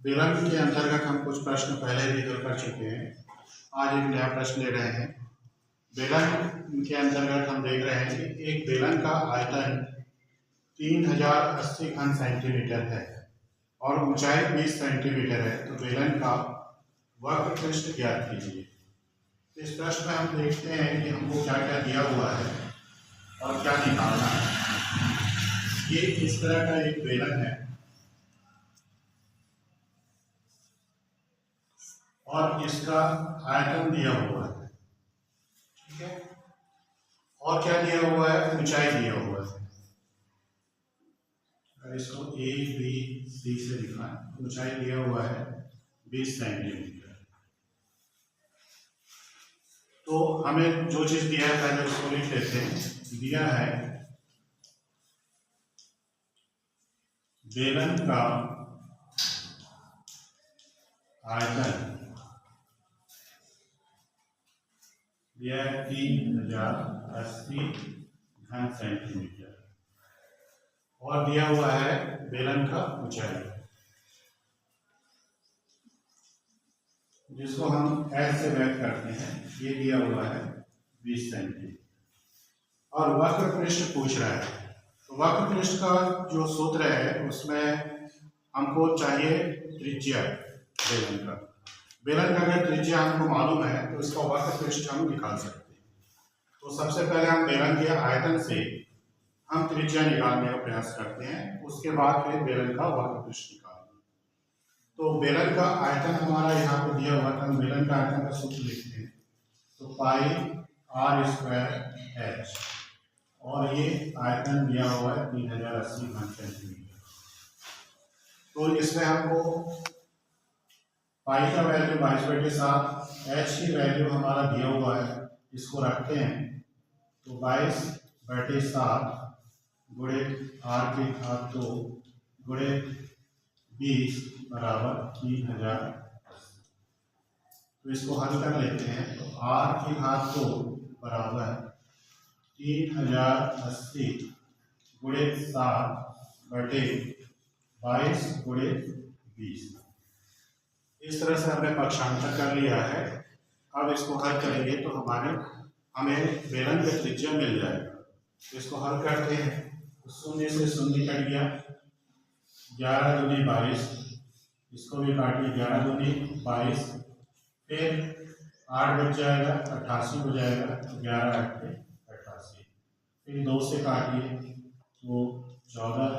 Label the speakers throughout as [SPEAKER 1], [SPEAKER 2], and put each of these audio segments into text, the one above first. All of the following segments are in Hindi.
[SPEAKER 1] बेलन के अंतर्गत हम कुछ प्रश्न पहले भी हल कर चुके हैं। आज एक नया प्रश्न ले रहे हैं। बेलन के अंतर्गत हम देख रहे हैं कि एक बेलन का आयतन 3080 घन सेंटीमीटर है और ऊंचाई 20 सेंटीमीटर है, तो बेलन का वक्र पृष्ठ ज्ञात कीजिए। इस प्रश्न में हम देखते हैं कि हमको क्या क्या दिया हुआ है और क्या निकालना है। ये इस तरह का एक बेलन है और इसका आयतन दिया हुआ है, ठीक है। और क्या दिया हुआ है? ऊंचाई दिया हुआ है। अगर इसको ए बी सी से लिखा है, ऊंचाई दिया हुआ है 20 सेंटीमीटर। तो हमें जो चीज दिया है पहले उसको लिख लेते हैं। दिया है बेलन का आयतन दिया है 3080 घन सेंटीमीटर और दिया हुआ है बेलन का ऊंचाई, जिसको हम एल से व्यक्त करते हैं। ये दिया हुआ है 20 सेंटीमीटर और वक्र पृष्ठ पूछ रहा है। तो वक्र पृष्ठ का जो सूत्र है उसमें हमको चाहिए त्रिज्या बेलन का। बेलन का अगर त्रिज्या हमको मालूम है तो इसका वक्र पृष्ठ हम निकाल सकते हैं। तो सबसे पहले हम बेलन के आयतन से हम त्रिज्या निकालने का प्रयास करते हैं, उसके बाद फिर बेलन का वक्र पृष्ठ निकालेंगे। तो बेलन का आयतन हमारा यहाँ पे दिया हुआ था, हम बेलन का आयतन का सूत्र लिखते हैं। तो पाई आर स्क्वायर एच और ये आयतन दिया हुआ है 3080 घन सेंटीमीटर। तो इसमें हमको पाई का वैल्यू 22/7, एच की वैल्यू हमारा दिया हुआ है, इसको रखते हैं। तो 22/7 गुणे आर की घात 2 गुणे 20 बराबर 3080। तो इसको हल कर लेते हैं। तो आर की घात 2 बराबर 3080 गुणे 7/22 गुणे 20। इस तरह से हमने पक्षांतर कर लिया है। अब इसको हल करेंगे तो हमें बेलन का त्रिज्या मिल जाएगा। तो इसको हल करते हैं। तो शून्य से शून्य कट गया, 11 दूनी 22, इसको भी काटिए, 11 दूनी 22, फिर 8 बच जाएगा, 88 हो जाएगा, 11 8 88, फिर 2 से काटिए तो 14,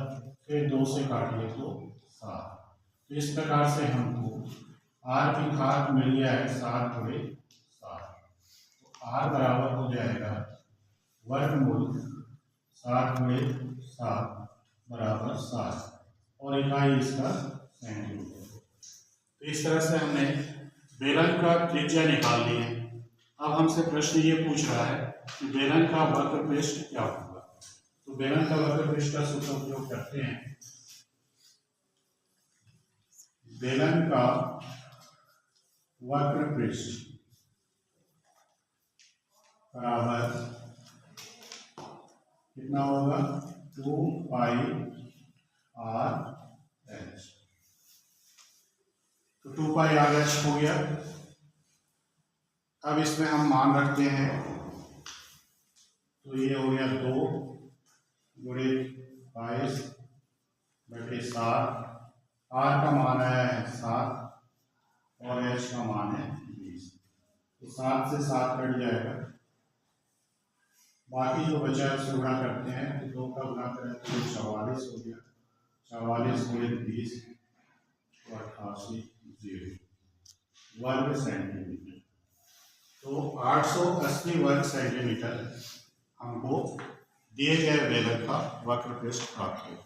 [SPEAKER 1] फिर 2 से काटिए तो 7। तो इस प्रकार से हमको आर की घात मिल गया है 7 गुणे 7। तो आर बराबर हो जाएगा वर्गमूल 7 गुणे 7 बराबर 7 और इकाई इसका सेंटीमीटर। तो इस तरह से हमने बेलन का त्रिज्या निकाल ली है। अब हमसे प्रश्न ये पूछ रहा है कि बेलन का वक्र पृष्ठ क्या होगा। तो बेलन का वक्र पृष्ठ का सूत्र उपयोग करते हैं। बेलन का वक्र पृष्ठ बराबर कितना होगा? 2 पाई आर एच। तो 2 पाई आर एच हो गया। अब इसमें हम मान रखते हैं। तो ये हो गया 2 गुणे 22/7। आर का मान आया है 7 और एच का मान है 20। तो 7 से 7 कट जाएगा, बाकी जो बचा है उससे गुणा करते हैं। तो 2 का गुणा करें तो 44 हो गया, 44 गुणे 20 तो 88 वर्ग सेंटीमीटर। तो 880 वर्ग सेंटीमीटर हमको दिए गए बेलन का वक्र पृष्ठ प्राप्त हुआ।